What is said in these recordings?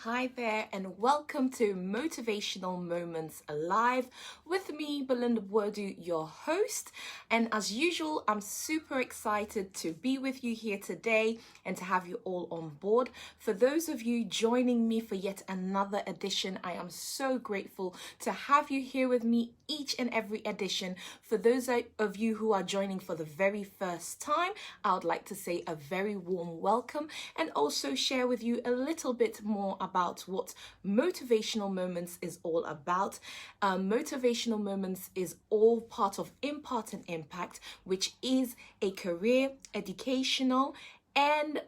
Hi there, and welcome to Motivational Moments Alive with me, Belinda Wodu, your host. And as usual, I'm super excited to be with you here today and to have you all on board. For those of you joining me for yet another edition, I am so grateful to have you here with me each and every edition. For those of you who are joining for the very first time, I would like to say a very warm welcome and also share with you a little bit more about what Motivational Moments is all about. Motivational Moments is all part of Impact and Impact, which is a career, educational, and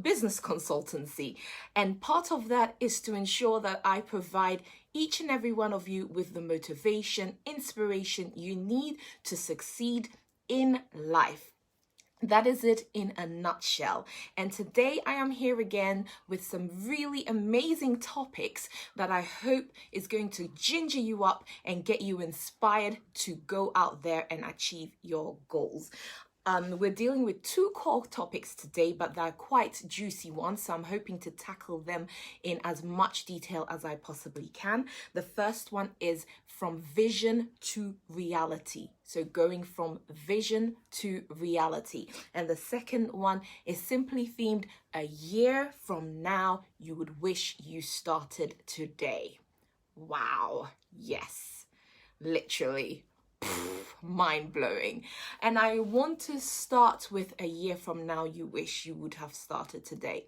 business consultancy. And part of that is to ensure that I provide each and every one of you with the motivation, inspiration you need to succeed in life. That is it in a nutshell. And today I am here again with some really amazing topics that I hope is going to ginger you up and get you inspired to go out there and achieve your goals. We're dealing with two core topics today, but they're quite juicy ones, so I'm hoping to tackle them in as much detail as I possibly can. The first one is from vision to reality. So going from vision to reality. And the second one is simply themed a year from now you would wish you started today. Wow. Yes. Literally. Mind-blowing. And I want to start with a year from now you wish you would have started today.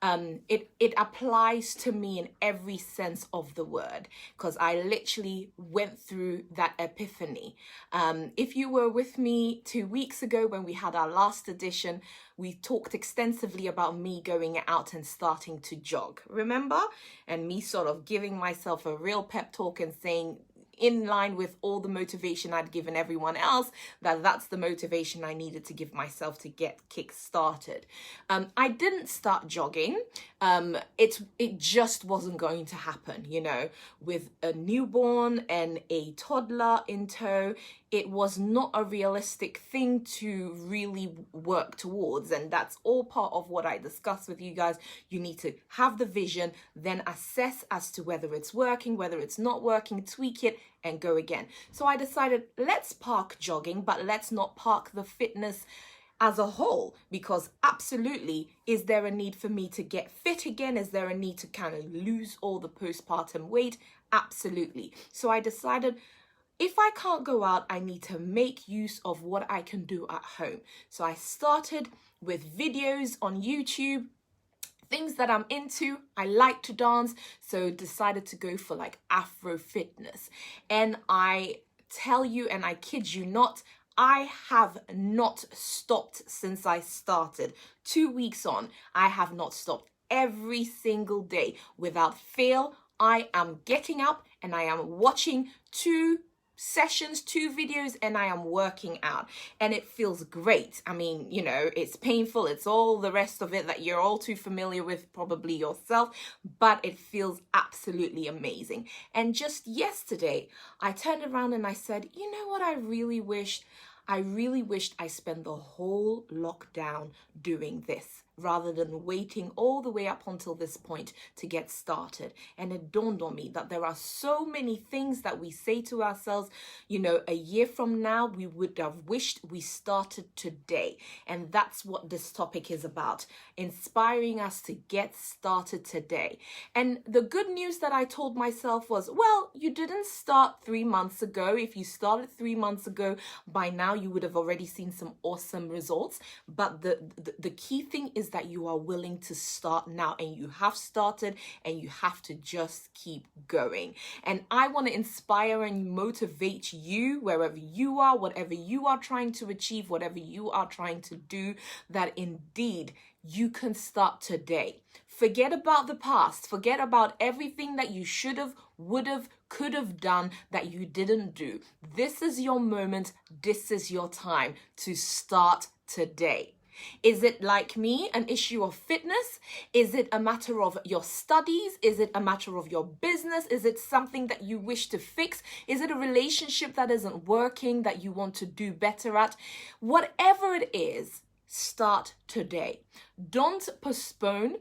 It applies to me in every sense of the word, because I literally went through that epiphany. If you were with me 2 weeks ago when we had our last edition, we talked extensively about me going out and starting to jog, remember? And me sort of giving myself a real pep talk and saying, in line with all the motivation I'd given everyone else, that's the motivation I needed to give myself to get kick-started. I didn't start jogging. It just wasn't going to happen, with a newborn and a toddler in tow. It was not a realistic thing to really work towards. And that's all part of what I discussed with you guys. You need to have the vision, then assess as to whether it's working, whether it's not working, tweak it, and go again. So I decided, let's park jogging, but let's not park the fitness as a whole, because absolutely, is there a need for me to get fit again? Is there a need to kind of lose all the postpartum weight? Absolutely. So I decided, if I can't go out, I need to make use of what I can do at home. So I started with videos on YouTube, things that I'm into. I like to dance, so decided to go for like Afro fitness. And I tell you, and I kid you not, I have not stopped since I started. 2 weeks on, I have not stopped. Every single day, without fail, I am getting up and I am watching 2 sessions, 2 videos, and I am working out, and it feels great. I mean, it's painful, it's all the rest of it that you're all too familiar with probably yourself, but it feels absolutely amazing. And just yesterday I turned around and I said, you know what, I really wished I spent the whole lockdown doing this rather than waiting all the way up until this point to get started. And it dawned on me that there are so many things that we say to ourselves, a year from now, we would have wished we started today. And that's what this topic is about, inspiring us to get started today. And the good news that I told myself was, well, you didn't start 3 months ago. If you started 3 months ago, by now you would have already seen some awesome results. But the key thing is that you are willing to start now, and you have started, and you have to just keep going. And I want to inspire and motivate you wherever you are, whatever you are trying to achieve, whatever you are trying to do, that indeed you can start today. Forget about the past. Forget about everything that you should have, would have, could have done that you didn't do. This is your moment. This is your time to start today. Is it, like me, an issue of fitness? Is it a matter of your studies? Is it a matter of your business? Is it something that you wish to fix? Is it a relationship that isn't working that you want to do better at? Whatever it is, start today. Don't postpone.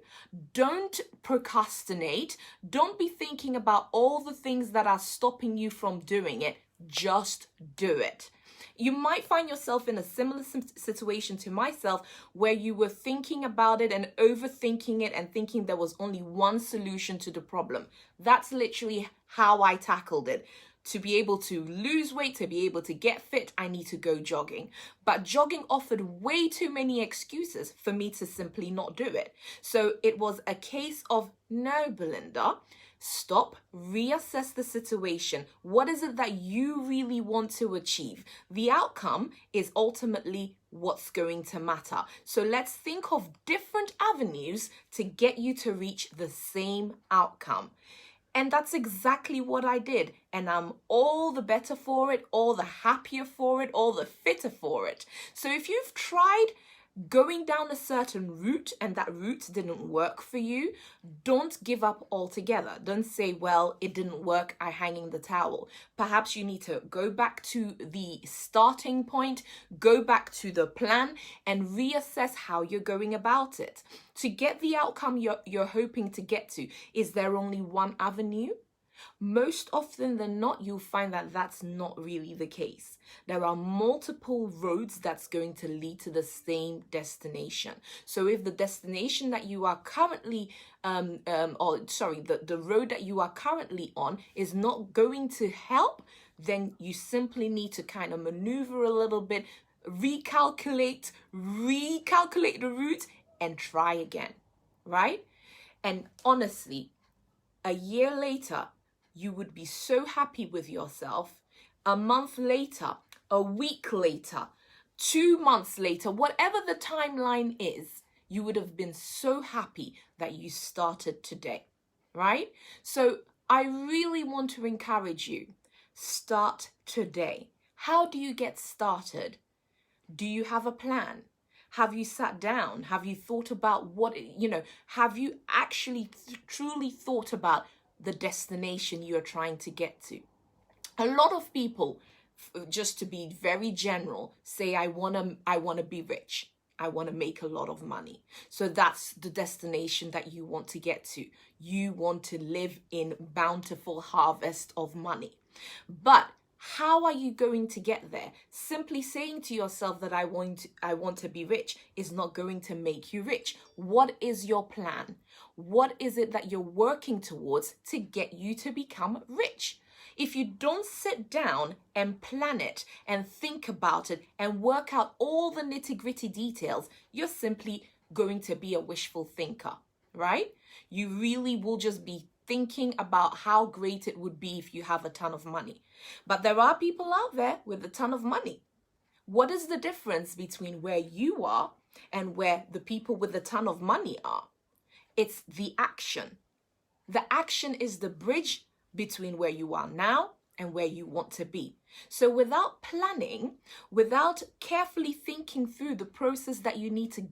Don't procrastinate. Don't be thinking about all the things that are stopping you from doing it. Just do it. You might find yourself in a similar situation to myself, where you were thinking about it and overthinking it and thinking there was only one solution to the problem. That's literally how I tackled it. To be able to lose weight, to be able to get fit, I need to go jogging. But jogging offered way too many excuses for me to simply not do it. So it was a case of, no, Belinda, stop, reassess the situation. What is it that you really want to achieve? The outcome is ultimately what's going to matter. So let's think of different avenues to get you to reach the same outcome. And that's exactly what I did. And I'm all the better for it, all the happier for it, all the fitter for it. So if you've tried going down a certain route and that route didn't work for you, don't give up altogether. Don't say, well, it didn't work, I hang in the towel. Perhaps you need to go back to the starting point, go back to the plan, and reassess how you're going about it. To get the outcome you're hoping to get to, is there only one avenue? Most often than not, you'll find that that's not really the case. There are multiple roads that's going to lead to the same destination. So if the destination that you are currently, the road that you are currently on is not going to help, then you simply need to kind of maneuver a little bit, recalculate the route, and try again, right? And honestly, a year later, you would be so happy with yourself. A month later, a week later, 2 months later, whatever the timeline is, you would have been so happy that you started today, right? So I really want to encourage you, start today. How do you get started? Do you have a plan? Have you sat down? Have you thought about have you actually truly thought about the destination you're trying to get to? A lot of people, just to be very general, say, I want to be rich. I want to make a lot of money. So that's the destination that you want to get to. You want to live in bountiful harvest of money. But how are you going to get there? Simply saying to yourself that I want to be rich is not going to make you rich. What is your plan? What is it that you're working towards to get you to become rich? If you don't sit down and plan it and think about it and work out all the nitty-gritty details, you're simply going to be a wishful thinker, right? You really will just be thinking about how great it would be if you have a ton of money. But there are people out there with a ton of money. What is the difference between where you are and where the people with a ton of money are? It's the action. The action is the bridge between where you are now and where you want to be. So without planning, without carefully thinking through the process that you need to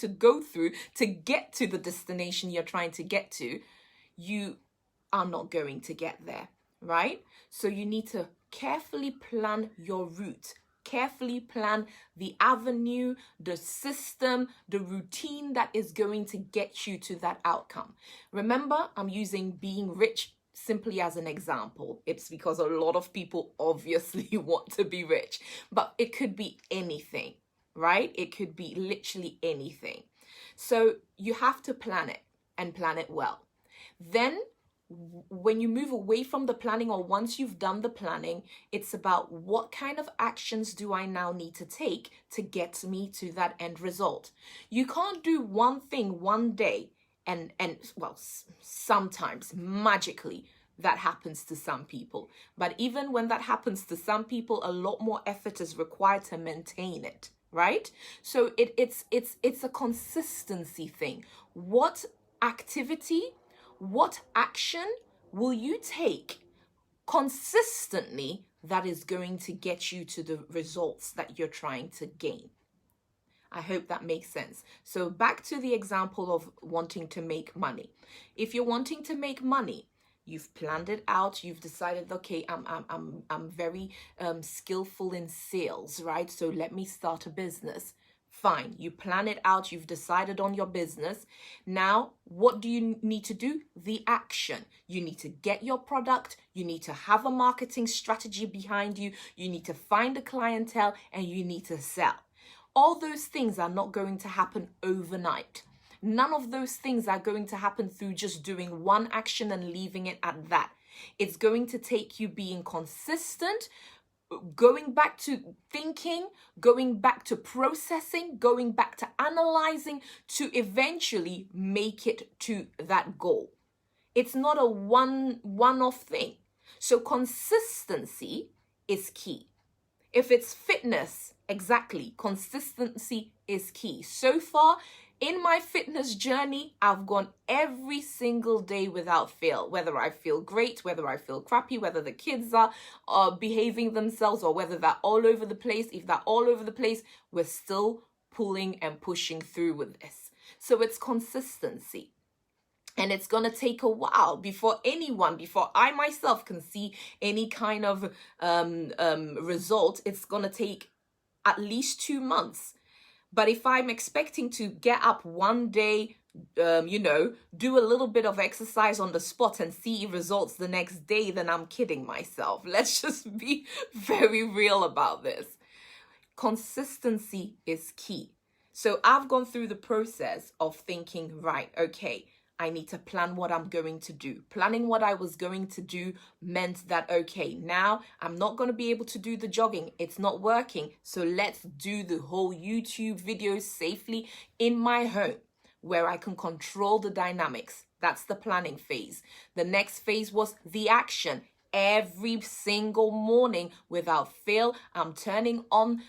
go through to get to the destination you're trying to get to, you are not going to get there, right? So you need to carefully plan your route, carefully plan the avenue, the system, the routine that is going to get you to that outcome. Remember, I'm using being rich simply as an example. It's because a lot of people obviously want to be rich, but it could be anything, right? It could be literally anything. So you have to plan it and plan it well. Then when you move away from the planning, or once you've done the planning, it's about what kind of actions do I now need to take to get me to that end result. You can't do one thing one day and sometimes magically that happens to some people. But even when that happens to some people, a lot more effort is required to maintain it, right? So it's a consistency thing. What activity, what action will you take consistently that is going to get you to the results that you're trying to gain? I hope that makes sense. So back to the example of wanting to make money. If you're wanting to make money, You've planned it out. You've decided, okay, I'm very skillful in sales, right? So let me start a business. Fine, you plan it out, you've decided on your business. Now, what do you need to do? The action. You need to get your product, you need to have a marketing strategy behind you, you need to find a clientele, and you need to sell. All those things are not going to happen overnight. None of those things are going to happen through just doing one action and leaving it at that. It's going to take you being consistent, going back to thinking, going back to processing, going back to analyzing to eventually make it to that goal. It's not a one-off thing. So consistency is key. If it's fitness, exactly, consistency is key. So far, in my fitness journey, I've gone every single day without fail, whether I feel great, whether I feel crappy, whether the kids are behaving themselves, or whether they're all over the place. If they're all over the place, we're still pulling and pushing through with this. So it's consistency. And it's going to take a while before I myself can see any kind of result. It's going to take at least 2 months. But if I'm expecting to get up one day, do a little bit of exercise on the spot and see results the next day, then I'm kidding myself. Let's just be very real about this. Consistency is key. So I've gone through the process of thinking, right, okay, I need to plan what I'm going to do. Planning what I was going to do meant that, okay, now I'm not going to be able to do the jogging. It's not working. So let's do the whole YouTube videos safely in my home where I can control the dynamics. That's the planning phase. The next phase was the action. Every single morning without fail, I'm turning on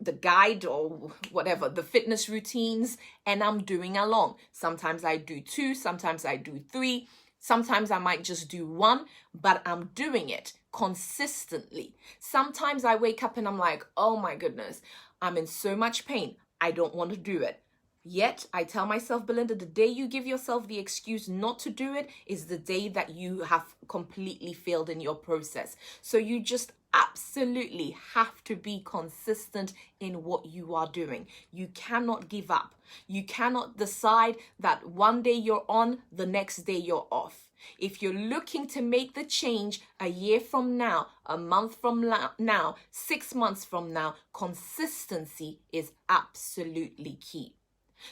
the guide or whatever, the fitness routines, and I'm doing along. Sometimes I do 2, sometimes I do 3, sometimes I might just do 1, but I'm doing it consistently. Sometimes I wake up and I'm like, oh my goodness, I'm in so much pain. I don't want to do it. Yet I tell myself, Belinda, the day you give yourself the excuse not to do it is the day that you have completely failed in your process. So you just absolutely have to be consistent in what you are doing. You cannot give up. You cannot decide that one day you're on, the next day you're off. If you're looking to make the change a year from now, a month from now, 6 months from now, consistency is absolutely key.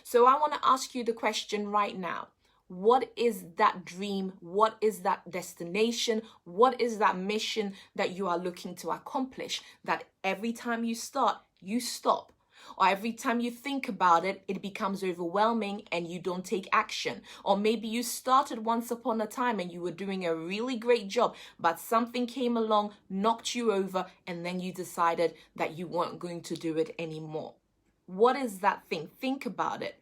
So I want to ask you the question right now. What is that dream? What is that destination? What is that mission that you are looking to accomplish? That every time you start, you stop. Or every time you think about it, it becomes overwhelming and you don't take action. Or maybe you started once upon a time and you were doing a really great job, but something came along, knocked you over, and then you decided that you weren't going to do it anymore. What is that thing? Think about it.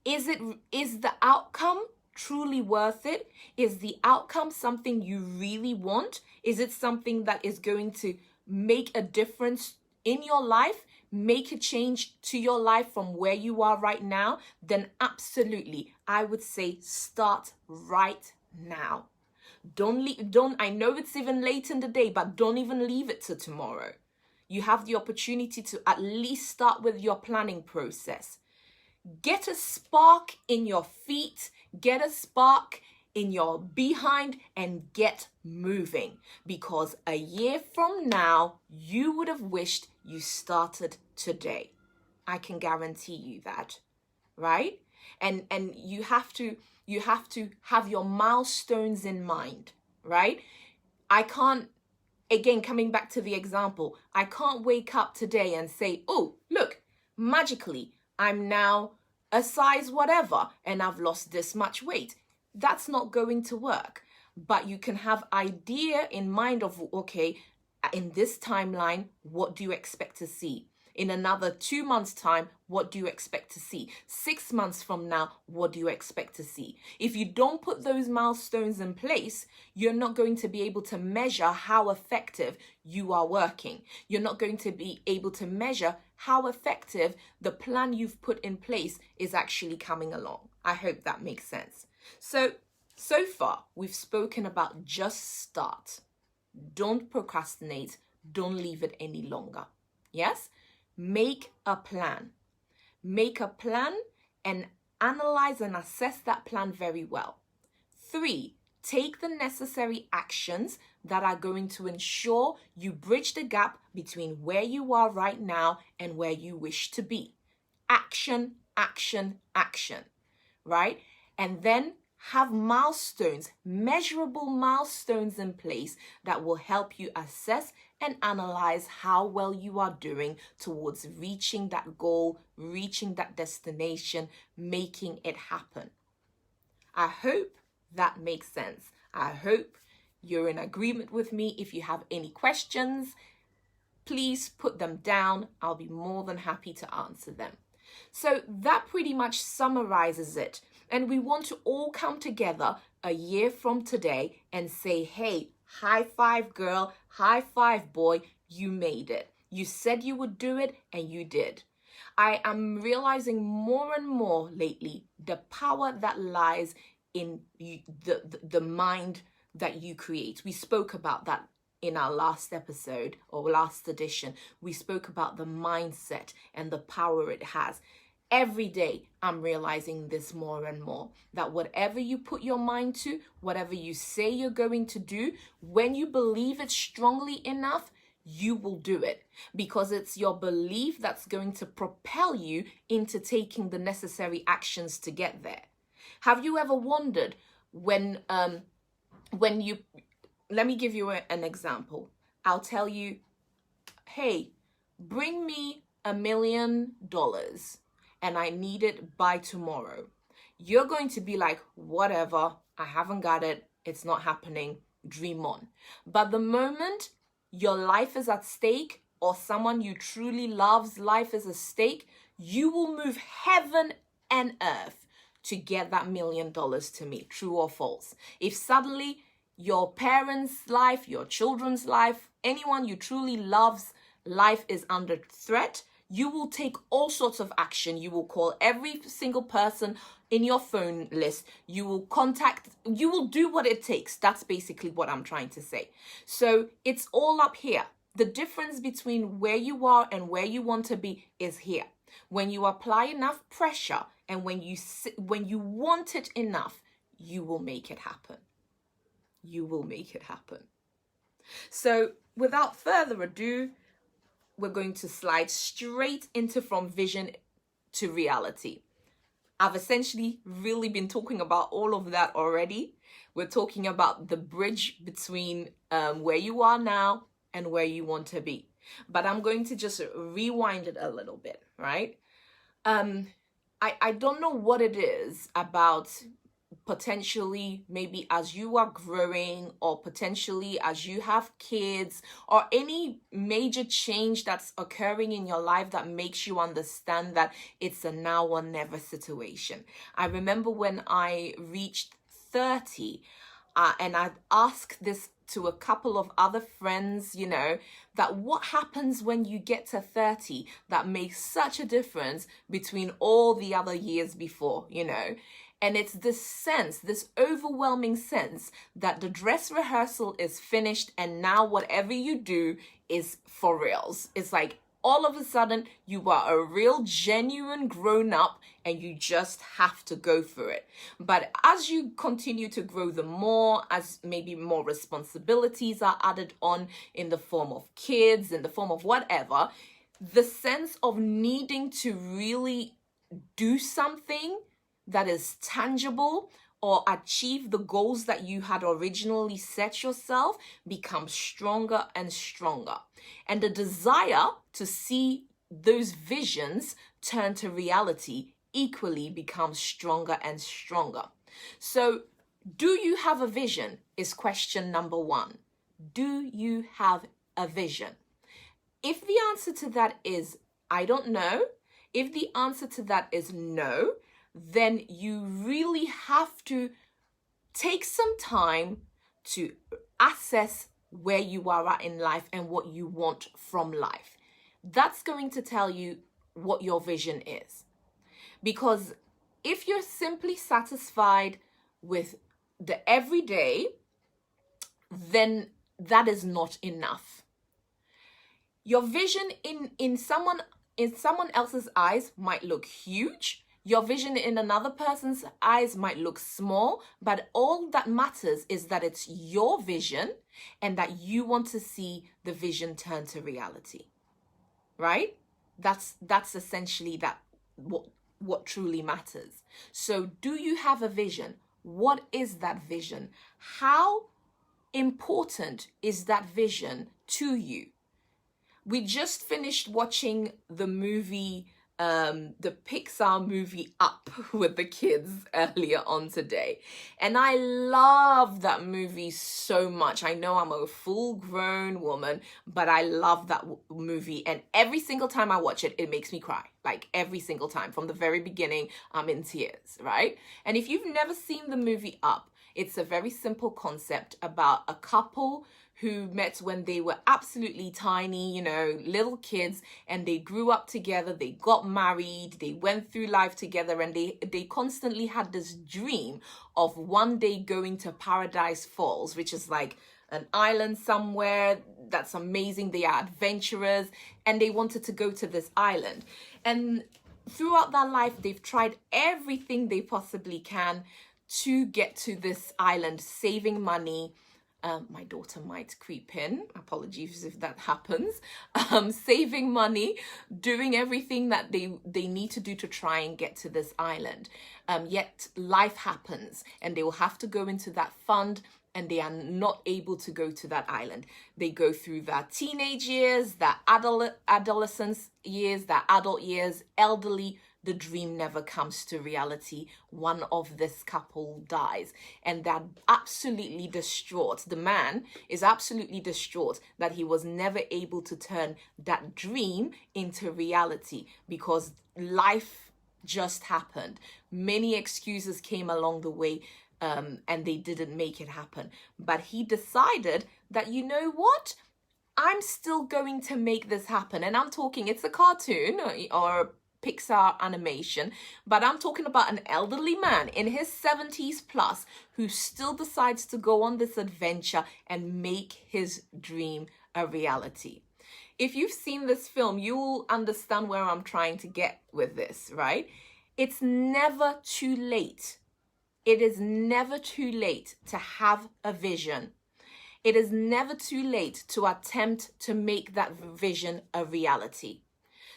Is the outcome truly worth it? Is the outcome something you really want? Is it something that is going to make a difference in your life, make a change to your life from where you are right now? Then absolutely, I would say start right now. I know it's even late in the day, but don't even leave it to tomorrow. You have the opportunity to at least start with your planning process. Get a spark in your feet, get a spark in your behind, and get moving. Because a year from now, you would have wished you started today. I can guarantee you that, right? And you have to have your milestones in mind, right? Again, coming back to the example, I can't wake up today and say, oh, look, magically, I'm now a size whatever and I've lost this much weight. That's not going to work. But you can have idea in mind of, okay, in this timeline, what do you expect to see? In another 2 months' time, what do you expect to see? 6 months from now, what do you expect to see? If you don't put those milestones in place, you're not going to be able to measure how effective you are working. You're not going to be able to measure how effective the plan you've put in place is actually coming along. I hope that makes sense. So So far, we've spoken about just start. Don't procrastinate. Don't leave it any longer. Yes? Make a plan. Make a plan and analyze and assess that plan very well. 3, take the necessary actions that are going to ensure you bridge the gap between where you are right now and where you wish to be. Action, action, action, right? And then have milestones, measurable milestones in place that will help you assess and analyze how well you are doing towards reaching that goal, reaching that destination, making it happen. I hope that makes sense. I hope you're in agreement with me. If you have any questions, please put them down. I'll be more than happy to answer them. So that pretty much summarizes it. And we want to all come together a year from today and say, hey, high five girl, high five boy, you made it. You said you would do it and you did. I am realizing more and more lately the power that lies in the mind that you create. We spoke about that in our last episode or last edition. We spoke about the mindset and the power it has. Every day, I'm realizing this more and more, that whatever you put your mind to, whatever you say you're going to do, when you believe it strongly enough, you will do it, because it's your belief that's going to propel you into taking the necessary actions to get there. Have you ever wondered when you, let me give you an example. I'll tell you, hey, bring me $1 million. And I need it by tomorrow. You're going to be like, whatever, I haven't got it, it's not happening, dream on. But the moment your life is at stake, or someone you truly love's life is at stake, you will move heaven and earth to get that $1 million to me, true or false. If suddenly your parents' life, your children's life, anyone you truly love's life is under threat, you will take all sorts of action. You will call every single person in your phone list. You will do what it takes. That's basically what I'm trying to say. So it's all up here. The difference between where you are and where you want to be is here. When you apply enough pressure and when you want it enough, you will make it happen. You will make it happen. So without further ado, we're going to slide straight into from vision to reality. I've essentially really been talking about all of that already. We're talking about the bridge between where you are now and where you want to be. But I'm going to just rewind it a little bit, right? I don't know what it is about potentially maybe as you are growing, or potentially as you have kids, or any major change that's occurring in your life that makes you understand that it's a now or never situation. I remember when I reached 30, and I'd asked this to a couple of other friends, that what happens when you get to 30 that makes such a difference between all the other years before, And it's this overwhelming sense that the dress rehearsal is finished and now whatever you do is for reals. It's like all of a sudden you are a real genuine grown up and you just have to go for it. But as you continue to grow the more, as maybe more responsibilities are added on in the form of kids, in the form of whatever, the sense of needing to really do something that is tangible or achieve the goals that you had originally set yourself becomes stronger and stronger. And the desire to see those visions turn to reality equally becomes stronger and stronger. So, do you have a vision is question number 1. Do you have a vision? If the answer to that is, I don't know, if the answer to that is no, then you really have to take some time to assess where you are at in life and what you want from life. That's going to tell you what your vision is. Because if you're simply satisfied with the everyday, then that is not enough. Your vision in someone else's eyes might look huge. Your vision in another person's eyes might look small, but all that matters is that it's your vision and that you want to see the vision turn to reality. Right? That's essentially what truly matters. So do you have a vision? What is that vision? How important is that vision to you? We just finished watching the movie, the Pixar movie Up with the kids earlier on today. And I love that movie so much. I know I'm a full-grown woman, but I love that movie. And every single time I watch it, it makes me cry. Like every single time. From the very beginning, I'm in tears, right? And if you've never seen the movie Up, it's a very simple concept about a couple who met when they were absolutely tiny, you know, little kids, and they grew up together, they got married, they went through life together, and they constantly had this dream of one day going to Paradise Falls, which is like an island somewhere that's amazing. They are adventurers, and they wanted to go to this island. And throughout their life, they've tried everything they possibly can to get to this island, saving money. My daughter might creep in. Apologies if that happens. Saving money, doing everything that they need to do to try and get to this island. Yet life happens and they will have to go into that fund and they are not able to go to that island. They go through their teenage years, their adolescence years, their adult years, elderly. The dream never comes to reality. One of this couple dies and they're absolutely distraught. The man is absolutely distraught that he was never able to turn that dream into reality because life just happened. Many excuses came along the way and they didn't make it happen. But he decided that, you know what? I'm still going to make this happen. And I'm talking, it's a cartoon or Pixar animation, but I'm talking about an elderly man in his 70s plus who still decides to go on this adventure and make his dream a reality. If you've seen this film, you'll understand where I'm trying to get with this, right? It's never too late. It is never too late to have a vision. It is never too late to attempt to make that vision a reality.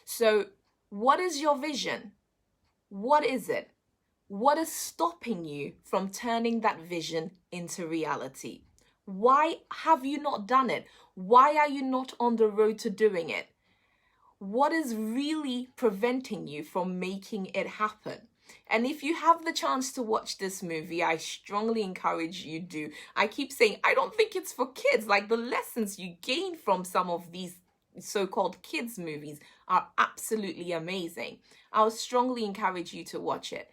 So what is your vision? What is it? What is stopping you from turning that vision into reality? Why have you not done it? Why are you not on the road to doing it? What is really preventing you from making it happen? And if you have the chance to watch this movie, I strongly encourage you do. I keep saying, I don't think it's for kids. Like the lessons you gain from some of these so-called kids movies are absolutely amazing. I would strongly encourage you to watch it.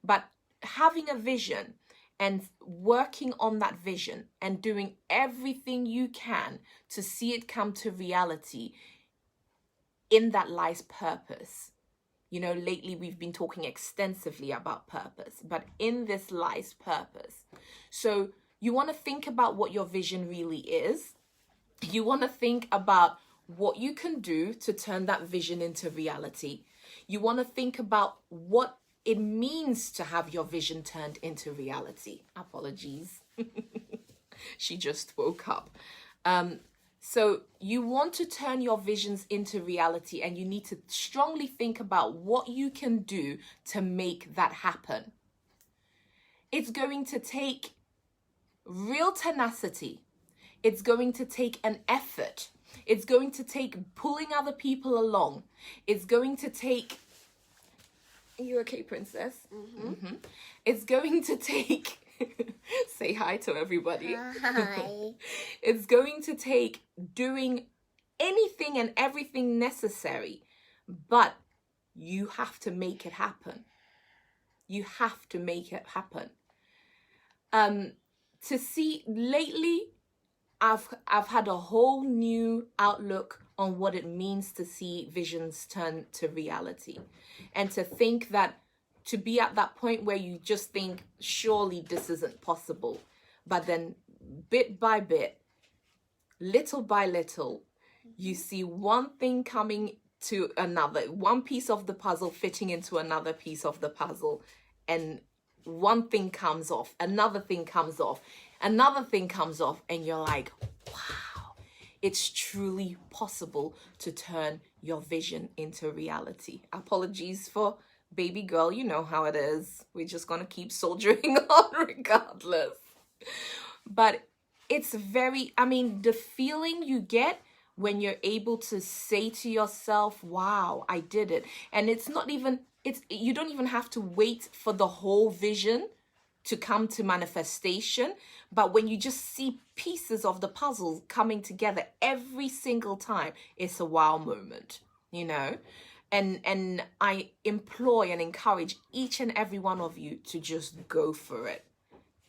But having a vision and working on that vision and doing everything you can to see it come to reality, in that lies purpose. You know, lately we've been talking extensively about purpose, but in this lies purpose. So you want to think about what your vision really is. You want to think about what you can do to turn that vision into reality. You want to think about what it means to have your vision turned into reality. Apologies. She just woke up. So you want to turn your visions into reality and you need to strongly think about what you can do to make that happen. It's going to take real tenacity. It's going to take an effort. It's going to take pulling other people along. It's going to take... Are you okay, princess? Mm-hmm. It's going to take... Say hi to everybody. Hi. It's going to take doing anything and everything necessary, but you have to make it happen. You have to make it happen. To see lately, I've had a whole new outlook on what it means to see visions turn to reality, and to think that to be at that point where you just think, surely this isn't possible. But then bit by bit, little by little, you see one thing coming to another, one piece of the puzzle fitting into another piece of the puzzle, and one thing comes off, another thing comes off, another thing comes off, and you're like, wow, it's truly possible to turn your vision into reality. Apologies for baby girl, you know how it is. We're just gonna keep soldiering on regardless. But it's very, I mean, the feeling you get when you're able to say to yourself, wow, I did it. And it's not even, you don't even have to wait for the whole vision to come to manifestation. But when you just see pieces of the puzzle coming together every single time, it's a wow moment, you know? And I employ and encourage each and every one of you to just go for it,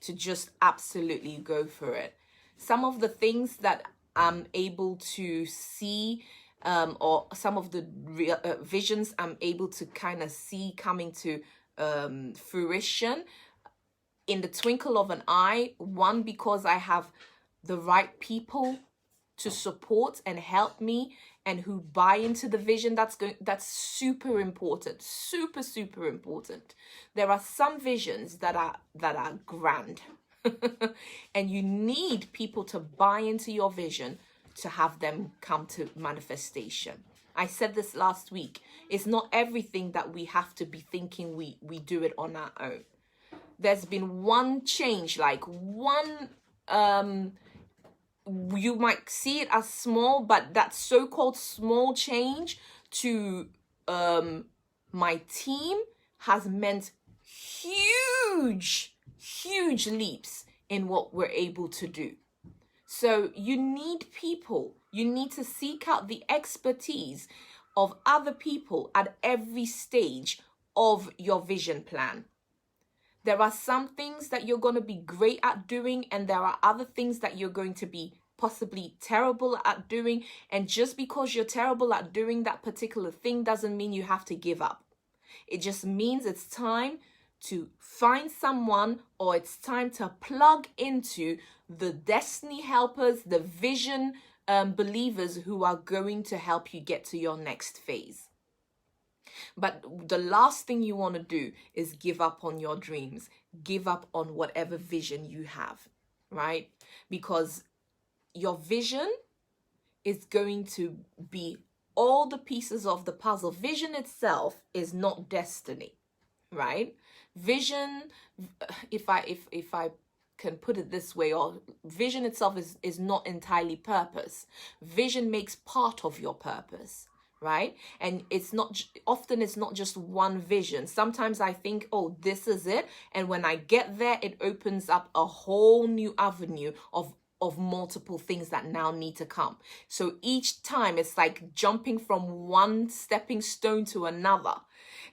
to just absolutely go for it. Some of the things that I'm able to see, or some of the visions I'm able to kind of see coming to fruition in the twinkle of an eye. One, because I have the right people to support and help me and who buy into the vision. That's super important, super important. There are some visions that are grand and you need people to buy into your vision to have them come to manifestation. I said this last week. It's not everything that we have to be thinking we do it on our own. There's been one change, like one, you might see it as small, but that so-called small change to my team has meant huge leaps in what we're able to do. So you need people. You need to seek out the expertise of other people at every stage of your vision plan. There are some things that you're going to be great at doing, and there are other things that you're going to be possibly terrible at doing. And just because you're terrible at doing that particular thing doesn't mean you have to give up. It just means it's time to find someone, or it's time to plug into the destiny helpers, the vision believers who are going to help you get to your next phase. But the last thing you want to do is give up on your dreams, give up on whatever vision you have, right? Because your vision is going to be all the pieces of the puzzle. Vision itself is not destiny, right? Vision, if I can put it this way, or vision itself is not entirely purpose. Vision makes part of your purpose, right? And it's not just one vision. Sometimes I think, oh, this is it, and when I get there, it opens up a whole new avenue of multiple things that now need to come. So each time it's like jumping from one stepping stone to another.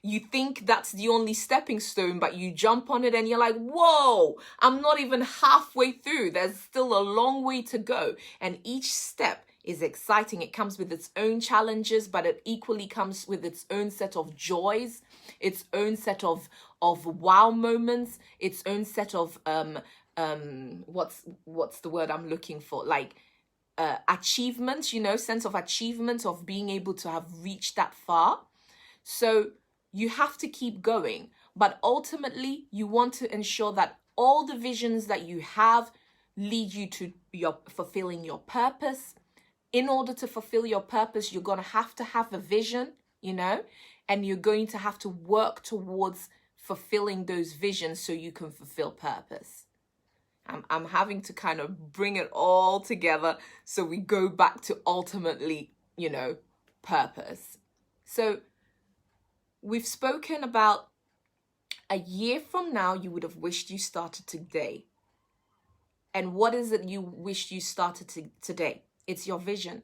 You think that's the only stepping stone, but you jump on it and you're like, whoa, I'm not even halfway through. There's still a long way to go. And each step is exciting. It comes with its own challenges, but it equally comes with its own set of joys, its own set of wow moments, its own set of what's the word I'm looking for? Like achievement, you know, sense of achievement of being able to have reached that far. So you have to keep going, but ultimately you want to ensure that all the visions that you have lead you to fulfilling your purpose. In order to fulfill your purpose, you're going to have a vision, you know, and you're going to have to work towards fulfilling those visions so you can fulfill purpose. I'm having to kind of bring it all together so we go back to ultimately, you know, purpose. So we've spoken about a year from now, you would have wished you started today. And what is it you wish you started today? It's your vision.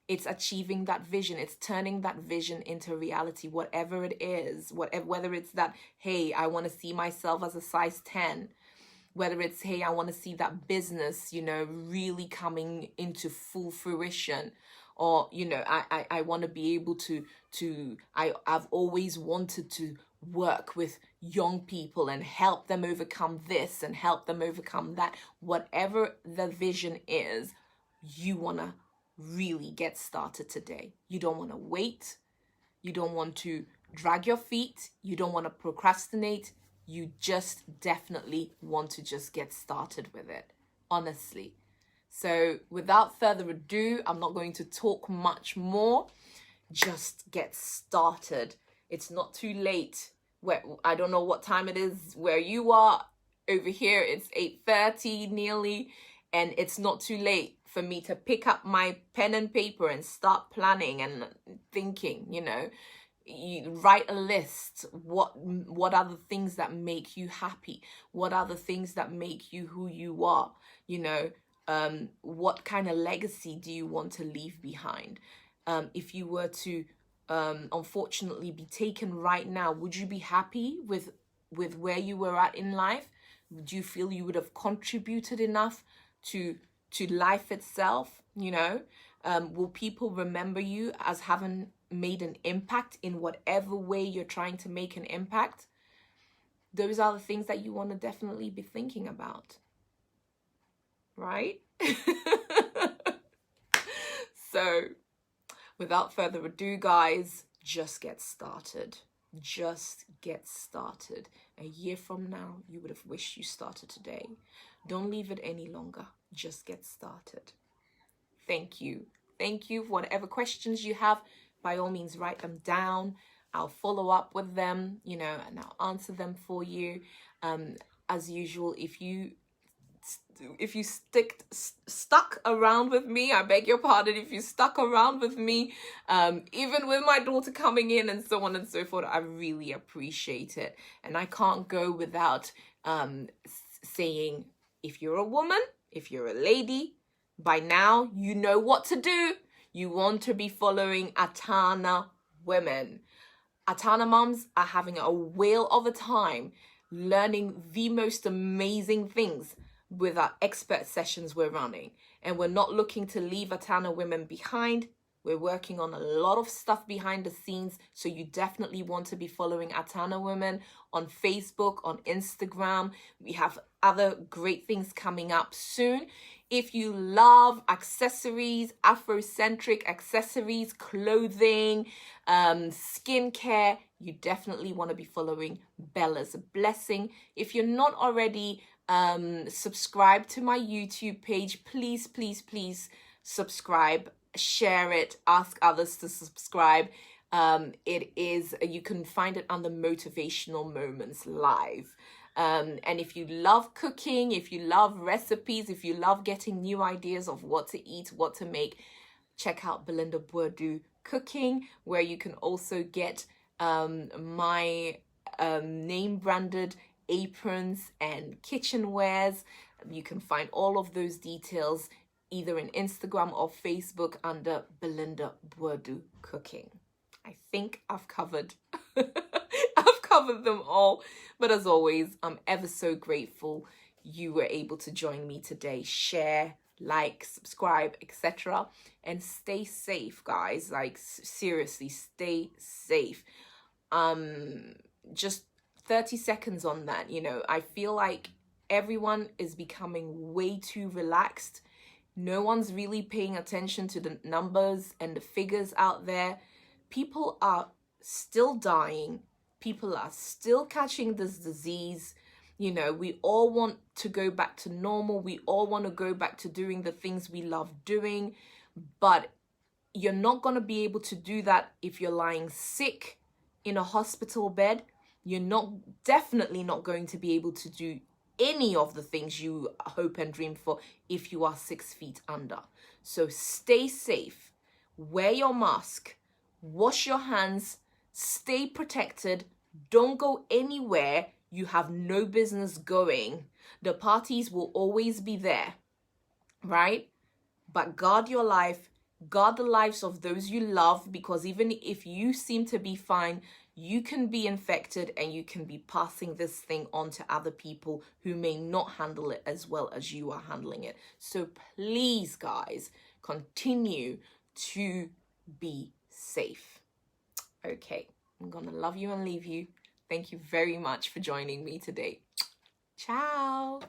It's achieving that vision. It's turning that vision into reality, whatever it is, whether it's that, hey, I want to see myself as a size 10, whether it's, hey, I want to see that business, you know, really coming into full fruition, or I want to be able I've always wanted to work with young people and help them overcome this and help them overcome that. Whatever the vision is, you want to really get started today. You don't want to wait. You don't want to drag your feet. You don't want to procrastinate. You just definitely want to just get started with it, honestly. So without further ado, I'm not going to talk much more. Just get started. It's not too late. I don't know what time it is where you are. Over here, it's 8:30 nearly, and it's not too late for me to pick up my pen and paper and start planning and thinking, you write a list. What are the things that make you happy? What are the things that make you who you are? What kind of legacy do you want to leave behind? If you were to unfortunately be taken right now, would you be happy with where you were at in life? Do you feel you would have contributed enough to life itself? Will people remember you as having made an impact in whatever way you're trying to make an impact? Those are the things that you want to definitely be thinking about, right? So without further ado, guys, just get started. Just get started. A year from now, you would have wished you started today. Don't leave it any longer. Just get started. Thank you. Thank you. Whatever questions you have, by all means, write them down. I'll follow up with them, and I'll answer them for you. As usual, if you stuck around with me, I beg your pardon, if you stuck around with me, even with my daughter coming in and so on and so forth, I really appreciate it. And I can't go without saying, if you're a woman, if you're a lady, by now you know what to do. You want to be following Atana women. Atana moms are having a whale of a time learning the most amazing things with our expert sessions we're running. And we're not looking to leave Atana women behind. We're working on a lot of stuff behind the scenes. So you definitely want to be following Atana women on Facebook, on Instagram. We have other great things coming up soon. If you love accessories, Afrocentric accessories, clothing, skincare, you definitely want to be following Bella's Blessing. If you're not already subscribe to my YouTube page, please subscribe, share it, ask others to subscribe. You can find it under Motivational Moments Live. And if you love cooking, if you love recipes, if you love getting new ideas of what to eat, what to make, check out Belinda Bourdu Cooking, where you can also get my name branded aprons and kitchenwares. You can find all of those details either in Instagram or Facebook under Belinda Bourdu Cooking. I think I've covered them all, but as always, I'm ever so grateful you were able to join me today. Share, like, subscribe, etc. And stay safe, guys. Like, seriously, stay safe. Just 30 seconds on that. I feel like everyone is becoming way too relaxed. No one's really paying attention to the numbers and the figures out there. People are still dying. People are still catching this disease. We all want to go back to normal. We all want to go back to doing the things we love doing. But you're not going to be able to do that if you're lying sick in a hospital bed. You're definitely not going to be able to do any of the things you hope and dream for if you are 6 feet under. So stay safe, wear your mask, wash your hands, stay protected, don't go anywhere you have no business going. The parties will always be there, right? But guard your life, guard the lives of those you love, because even if you seem to be fine, you can be infected and you can be passing this thing on to other people who may not handle it as well as you are handling it. So please, guys, continue to be safe. Okay, I'm gonna love you and leave you. Thank you very much for joining me today. Ciao.